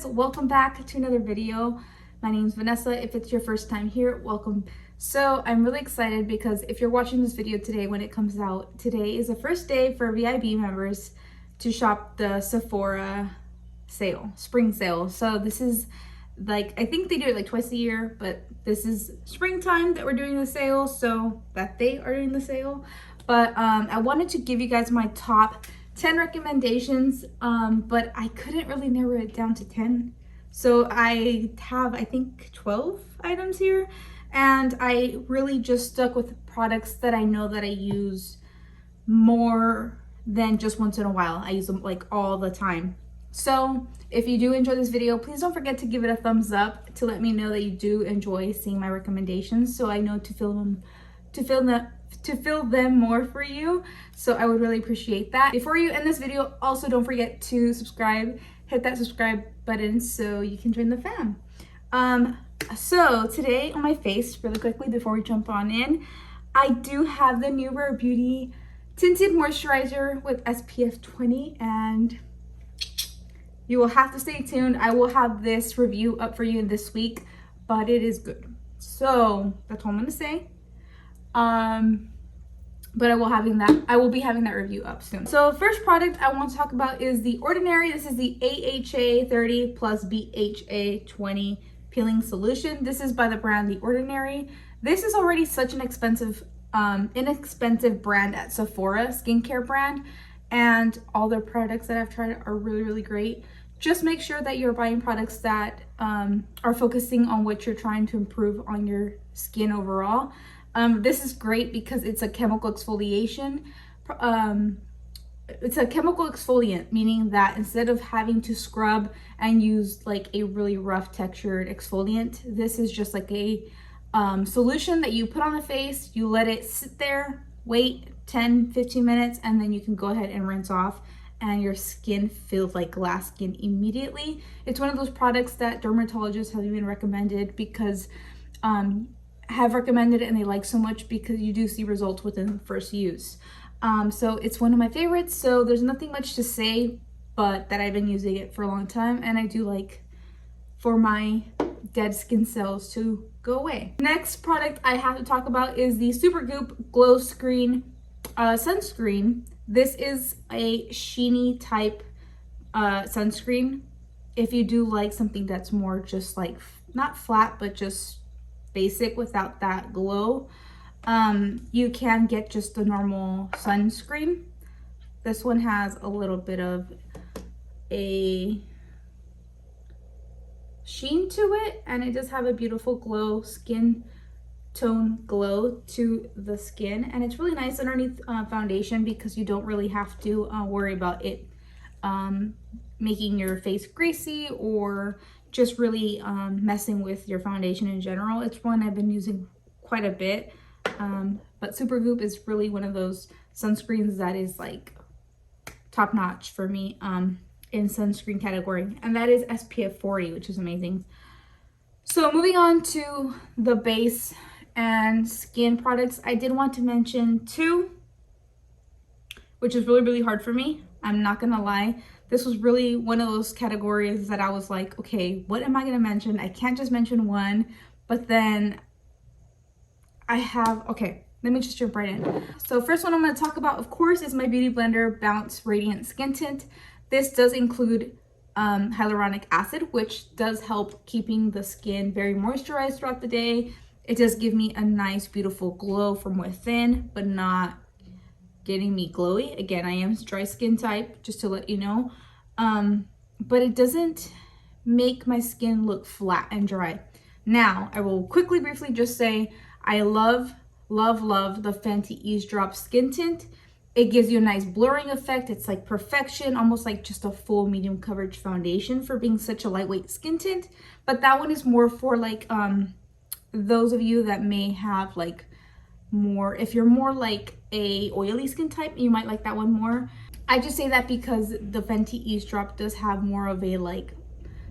welcome back to another video. My name is Vanessa. If it's your first time here, welcome. So I'm really excited because if you're watching this video today when it comes out, today is the first day for VIB members to shop the Sephora sale, spring sale. So this is like, I think they do it like twice a year, but this is springtime that we're doing the sale, so that they are doing the sale. But I wanted to give you guys my top 10 recommendations, but I couldn't really narrow it down to 10. So I have, I think, 12 items here, and I really just stuck with products that I know that I use more than just once in a while. I use them like all the time. So if you do enjoy this video, please don't forget to give it a thumbs up to let me know that you do enjoy seeing my recommendations, so I know to fill them more for you. So I would really appreciate that. Before you end this video, also don't forget to subscribe, hit that subscribe button so you can join the fam. So today on my face, really quickly before we jump on in, I do have the new Rare Beauty tinted moisturizer with SPF 20, and you will have to stay tuned. I will have this review up for you this week, but it is good. So that's all I'm gonna say. But I will be having that review up soon. So first product I want to talk about is the Ordinary. This is the AHA 30 plus BHA 20 peeling solution. This is by the brand The Ordinary. This is already such an inexpensive brand at Sephora, skincare brand, and all their products that I've tried are really great. Just make sure that you're buying products that are focusing on what you're trying to improve on your skin overall. This is great because it's a chemical exfoliation. It's a chemical exfoliant, meaning that instead of having to scrub and use like a really rough textured exfoliant, this is just like a solution that you put on the face, you let it sit there, wait 10-15 minutes, and then you can go ahead and rinse off, and your skin feels like glass skin immediately. It's one of those products that dermatologists have even recommended because have recommended it, and they like so much because you do see results within the first use. So it's one of my favorites. So there's nothing much to say, but that I've been using it for a long time, and I do like for my dead skin cells to go away. Next product I have to talk about is the Super Goop Glow Screen sunscreen. This is a sheeny type sunscreen. If you do like something that's more just like not flat but just basic without that glow, you can get just the normal sunscreen. This one has a little bit of a sheen to it, and it does have a beautiful glow, skin tone glow to the skin, and it's really nice underneath foundation because you don't really have to worry about it making your face greasy or just really messing with your foundation in general. It's one I've been using quite a bit, but Super Goop is really one of those sunscreens that is like top notch for me in sunscreen category, and that is SPF 40, which is amazing. So moving on to the base and skin products, I did want to mention two, which is really hard for me. I'm not gonna lie. This was really one of those categories that I was like, okay, what am I gonna mention? I can't just mention one, but then okay, let me just jump right in. So first one I'm gonna talk about, of course, is my Beauty Blender Bounce Radiant Skin Tint. This does include hyaluronic acid, which does help keeping the skin very moisturized throughout the day. It does give me a nice, beautiful glow from within, but not getting me glowy. Again, I am dry skin type, just to let you know. But it doesn't make my skin look flat and dry. Now, I will briefly just say, I love the Fenty Eavesdrop Skin Tint. It gives you a nice blurring effect. It's like perfection, almost like just a full medium coverage foundation for being such a lightweight skin tint. But that one is more for like, those of you that may have like more, if you're more like a oily skin type, you might like that one more. I just say that because the Fenty Eavesdrop does have more of a like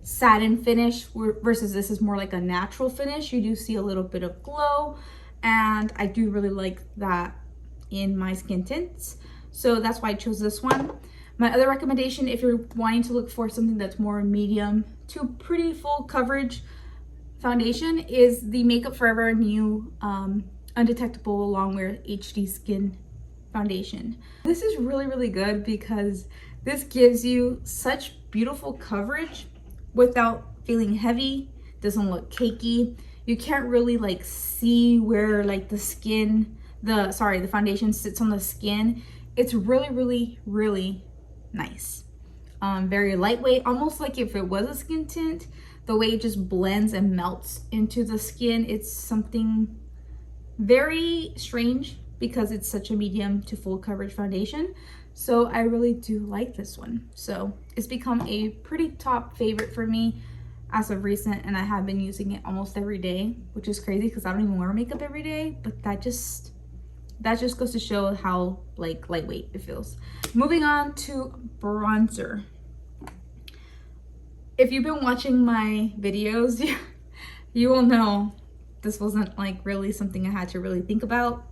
satin finish versus this is more like a natural finish. You do see a little bit of glow, and I do really like that in my skin tints, so that's why I chose this one. My other recommendation, if you're wanting to look for something that's more medium to pretty full coverage foundation, is the Makeup Forever new Undetectable Longwear HD Skin Foundation. This is really, really good because this gives you such beautiful coverage without feeling heavy. Doesn't look cakey. You can't really like see where like the skin, the foundation sits on the skin. It's really, really, really nice. Very lightweight, almost like if it was a skin tint. The way it just blends and melts into the skin, it's something very strange because it's such a medium to full coverage foundation. So I really do like this one. So it's become a pretty top favorite for me as of recent, and I have been using it almost every day, which is crazy because I don't even wear makeup every day, but that just goes to show how like lightweight it feels. Moving on to bronzer. If you've been watching my videos, you will know this wasn't like really something I had to really think about.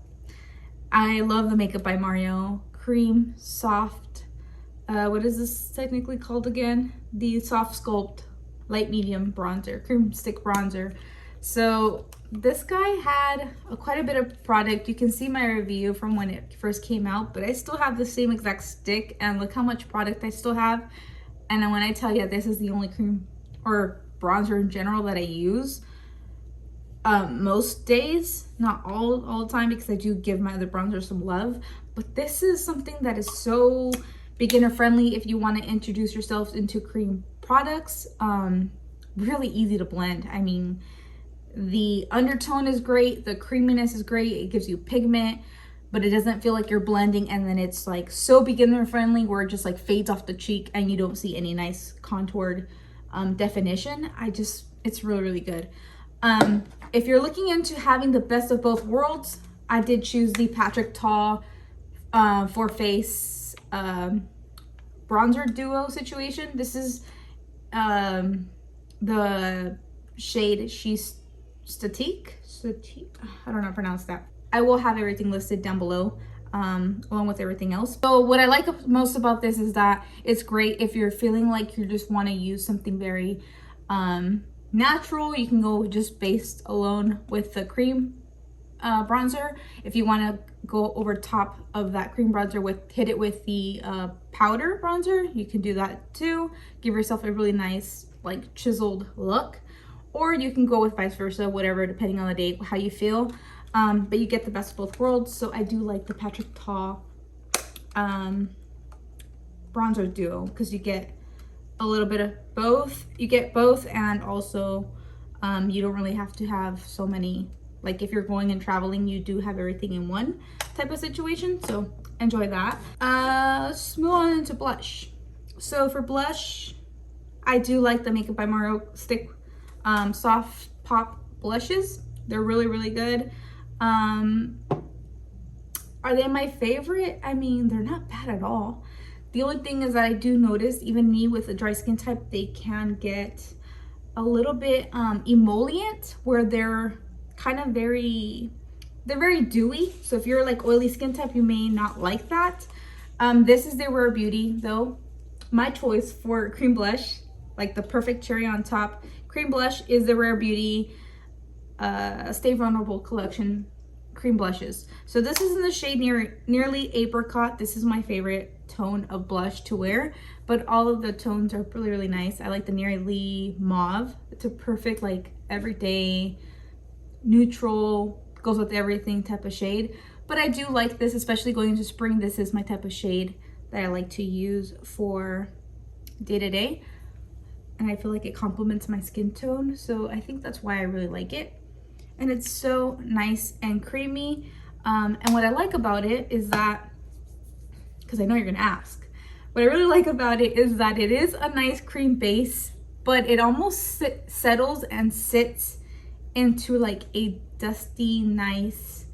I love the Makeup by Mario Cream Soft, what is this technically called again? The Soft Sculpt Light Medium Bronzer, Cream Stick Bronzer. So this guy had quite a bit of product. You can see my review from when it first came out, but I still have the same exact stick, and look how much product I still have. And then when I tell you this is the only cream or bronzer in general that I use most days, not all the time, because I do give my other bronzer some love, but this is something that is so beginner friendly if you want to introduce yourself into cream products. Really easy to blend. I mean, the undertone is great, the creaminess is great, it gives you pigment, but it doesn't feel like you're blending, and then it's like so beginner friendly where it just like fades off the cheek and you don't see any nice contoured definition. It's really, really good. If you're looking into having the best of both worlds, I did choose the Patrick Ta for face bronzer duo situation. This is the shade She's Statique. I don't know how to pronounce that. I will have everything listed down below along with everything else. So what I like most about this is that it's great if you're feeling like you just want to use something very natural. You can go just based alone with the cream bronzer. If you want to go over top of that cream bronzer hit it with the powder bronzer, you can do that too. Give yourself a really nice like chiseled look, or you can go with vice versa, whatever, depending on the day, how you feel. But you get the best of both worlds. So I do like the Patrick Ta bronzer duo because you get a little bit of both. You get both, and also you don't really have to have so many, like if you're going and traveling, you do have everything in one type of situation. So enjoy that. Let's move on into blush. So for blush, I do like the Makeup by Mario Stick Soft Pop blushes. They're really, really good. Are they my favorite? I mean, they're not bad at all. The only thing is that I do notice, even me with a dry skin type, they can get a little bit emollient, where they're kind of very dewy. So if you're like oily skin type, you may not like that. This is the Rare Beauty though. My choice for cream blush, like the perfect cherry on top cream blush, is the Rare Beauty Stay Vulnerable collection cream blushes. So this is in the shade Nearly Apricot. This is my favorite tone of blush to wear, but all of the tones are really, really nice. I like the Nearly Mauve. It's a perfect like everyday neutral, goes with everything type of shade. But I do like this, especially going into spring. This is my type of shade that I like to use for day to day, and I feel like it complements my skin tone, so I think that's why I really like it. And it's so nice and creamy. And what I like about it is that, because I know you're gonna ask, what I really like about it is that it is a nice cream base, but it almost settles and sits into like a dusty, nice,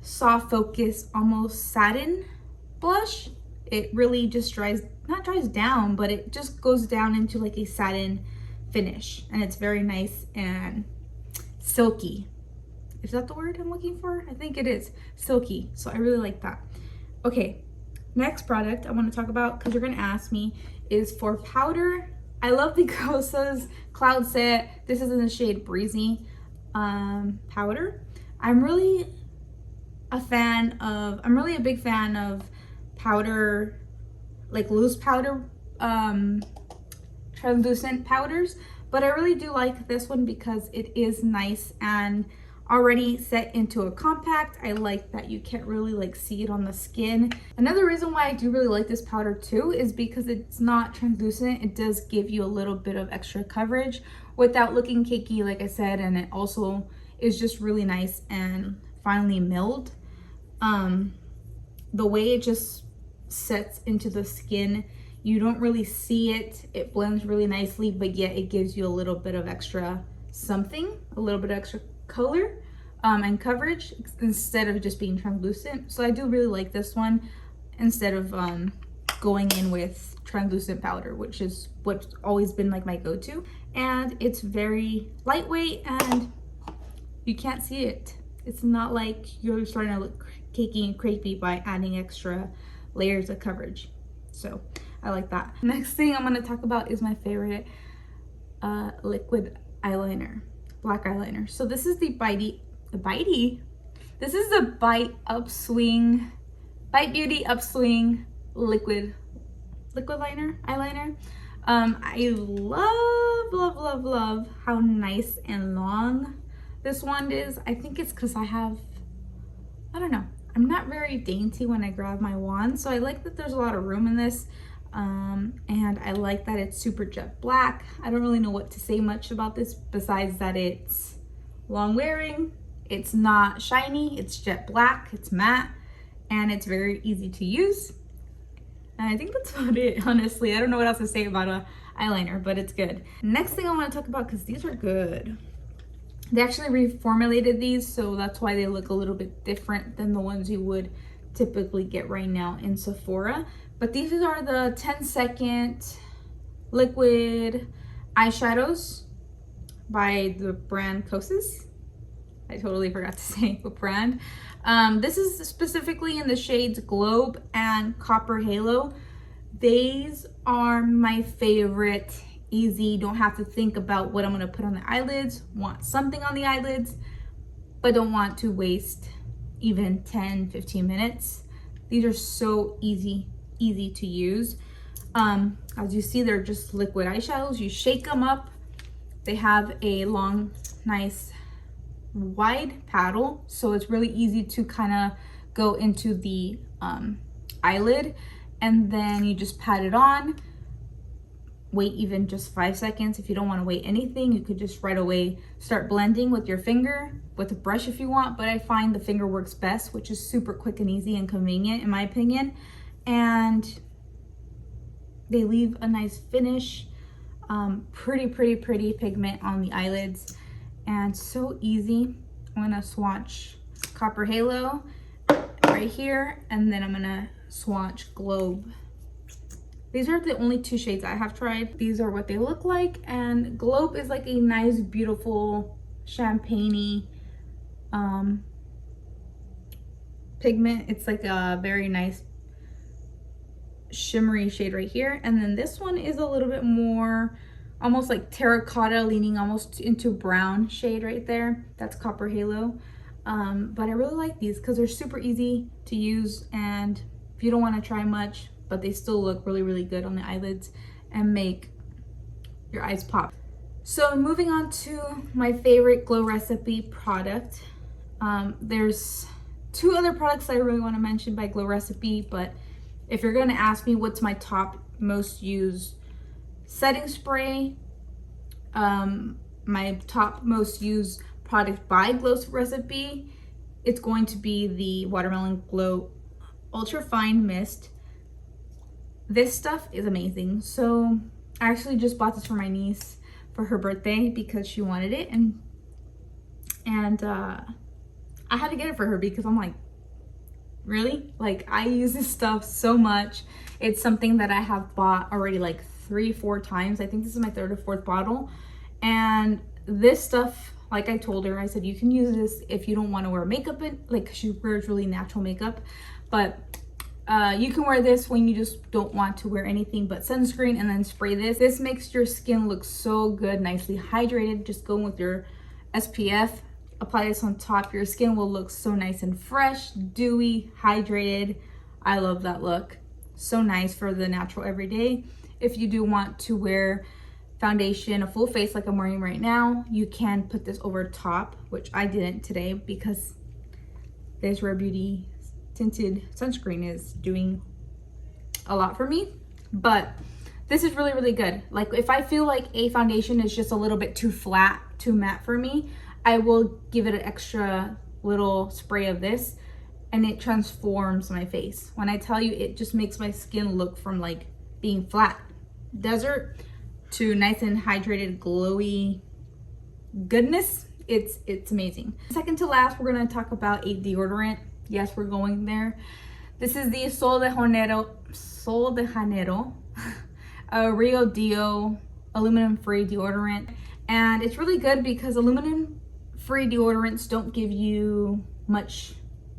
soft focus, almost satin blush. It really just not dries down, but it just goes down into like a satin finish, and it's very nice and silky. Is that the word I'm looking for? I think it is silky. So I really like that. Okay, Next product I want to talk about, because you're going to ask me, is for powder. I love the Kosas Cloud Set. This is in the shade Breezy powder. I'm really a big fan of powder, like loose powder, translucent powders, but I really do like this one because it is nice and already set into a compact. I like that you can't really like see it on the skin. Another reason why I do really like this powder too is because it's not translucent. It does give you a little bit of extra coverage without looking cakey, like I said, and it also is just really nice and finely milled. The way it just sets into the skin, you don't really see it. It blends really nicely, but yet it gives you a little bit of extra something, a little bit of extra color and coverage instead of just being translucent. So I do really like this one instead of going in with translucent powder, which is what's always been like my go-to. And it's very lightweight and you can't see it. It's not like you're starting to look cakey and crepey by adding extra layers of coverage. So I like that. Next thing I'm going to talk about is my favorite liquid eyeliner, black eyeliner. So this is the this is the Bite Beauty Upswing liquid eyeliner. I love how nice and long this wand is. I think it's because I don't know, I'm not very dainty when I grab my wand, so I like that there's a lot of room in this. And I like that it's super jet black. I don't really know what to say much about this besides that it's long wearing, it's not shiny, it's jet black, it's matte, and it's very easy to use. And I think that's about it, honestly. I don't know what else to say about a eyeliner, but it's good. Next thing I want to talk about, because these are good. They actually reformulated these, so that's why they look a little bit different than the ones you would typically get right now in Sephora. But these are the 10-second liquid eyeshadows by the brand Kosas. I totally forgot to say what brand. This is specifically in the shades Globe and Copper Halo. These are my favorite. Easy, don't have to think about what I'm going to put on the eyelids. Want something on the eyelids, but don't want to waste even 10-15 minutes. These are so easy to use. As you see, they're just liquid eyeshadows. You shake them up. They have a long, nice, wide paddle, so it's really easy to kind of go into the eyelid, and then you just pat it on. Wait even just 5 seconds. If you don't want to wait anything, you could just right away start blending with your finger, with a brush if you want, but I find the finger works best, which is super quick and easy and convenient in my opinion. And they leave a nice finish, pretty pigment on the eyelids, and so easy. I'm gonna swatch Copper Halo right here, and then I'm gonna swatch Globe. These are the only two shades I have tried. These are what they look like, and Globe is like a nice, beautiful, champagne-y pigment. It's like a very nice shimmery shade right here, and then this one is a little bit more almost like terracotta, leaning almost into brown shade right there. That's Copper Halo. But I really like these because they're super easy to use, and if you don't want to try much, but they still look really good on the eyelids and make your eyes pop. So moving on to my favorite Glow Recipe product. There's two other products that I really want to mention by Glow Recipe, but if you're going to ask me what's my top most used setting spray, my top most used product by Glow Recipe, it's going to be the Watermelon Glow Ultra Fine Mist. This stuff is amazing. So I actually just bought this for my niece for her birthday because she wanted it, and I had to get it for her because I'm like, really? Like, I use this stuff so much. It's something that I have bought already like 3-4 times. I think this is my 3rd or 4th bottle. And this stuff, like I told her, I said, you can use this if you don't want to wear makeup in, like, she wears really natural makeup. But You can wear this when you just don't want to wear anything but sunscreen, and then spray this. This makes your skin look so good, nicely hydrated. Just go with your SPF, apply this on top. Your skin will look so nice and fresh, dewy, hydrated. I love that look. So nice for the natural everyday. If you do want to wear foundation, a full face like I'm wearing right now, you can put this over top, which I didn't today because this Rare Beauty tinted sunscreen is doing a lot for me. But this is really, really good. Like if I feel like a foundation is just a little bit too flat, too matte for me, I will give it an extra little spray of this, and it transforms my face. When I tell you, it just makes my skin look from like being flat desert to nice and hydrated, glowy goodness. It's amazing. Second to last, we're gonna talk about a deodorant. Yes, we're going there. This is the Sol de Janeiro Rio Dio aluminum-free deodorant. And it's really good because aluminum-free deodorants don't give you much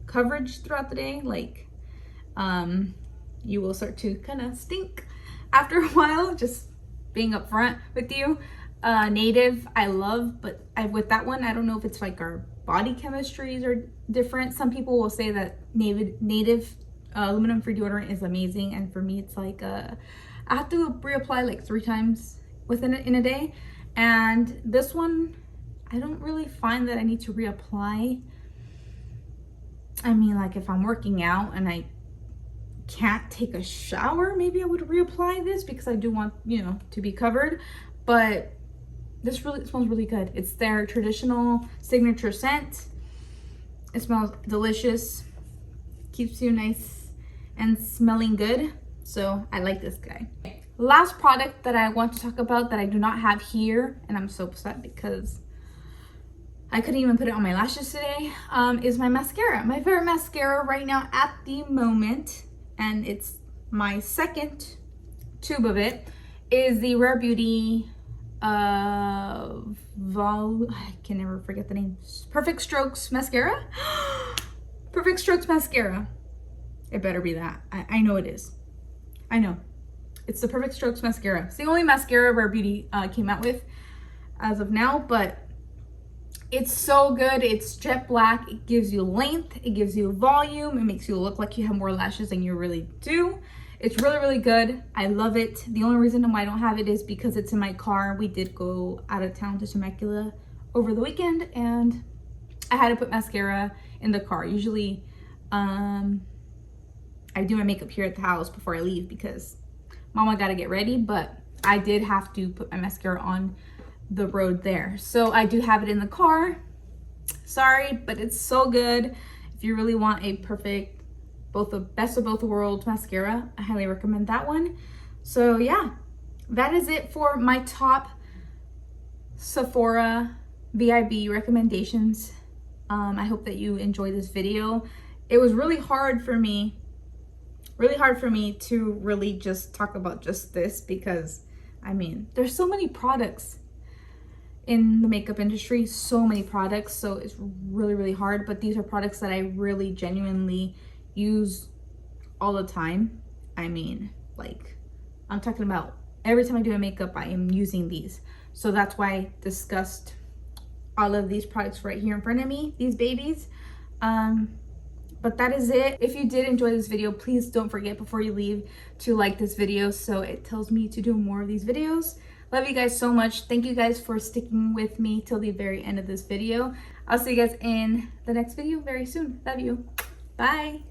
coverage throughout the day. Like, you will start to kind of stink after a while, just being upfront with you. Native, I love, but with that one, I don't know if it's like our body chemistries are different. Some people will say that native aluminum-free deodorant is amazing, and for me, it's like I have to reapply like 3 times in a day. And this one, I don't really find that I need to reapply. I mean, like if I'm working out and I can't take a shower, maybe I would reapply this because I do want, you know, to be covered. But this smells really good. It's their traditional signature scent. It smells delicious, keeps you nice and smelling good. So I like this guy. Last product that I want to talk about that I do not have here, and I'm so upset because I couldn't even put it on my lashes today, is my mascara. My favorite mascara right now at the moment, and it's my second tube of it, is the Rare Beauty I can never forget the name. Perfect Strokes mascara. Perfect Strokes mascara. It better be that. I know it is. I know. It's the Perfect Strokes mascara. It's the only mascara Rare Beauty came out with as of now, but it's so good. It's jet black. It gives you length. It gives you volume. It makes you look like you have more lashes than you really do. It's really, really good. I love it. The only reason why I don't have it is because it's in my car. We did go out of town to Temecula over the weekend, and I had to put mascara in the car. Usually, I do my makeup here at the house before I leave because Mama got to get ready, but I did have to put my mascara on the road there. So I do have it in the car. Sorry, but it's so good. If you really want a perfect, the best of both worlds mascara, I highly recommend that one. So yeah, that is it for my top Sephora VIB recommendations. I hope that you enjoyed this video. It was really hard for me to really just talk about just this because, I mean, there's so many products in the makeup industry, so many products, so it's really, really hard. But these are products that I really genuinely use all the time. I mean, like, I'm talking about every time I do my makeup, I am using these. So that's why I discussed all of these products right here in front of me, these babies. But that is it. If you did enjoy this video, please don't forget before you leave to like this video so it tells me to do more of these videos. Love you guys so much. Thank you guys for sticking with me till the very end of this video. I'll see you guys in the next video very soon. Love you. Bye.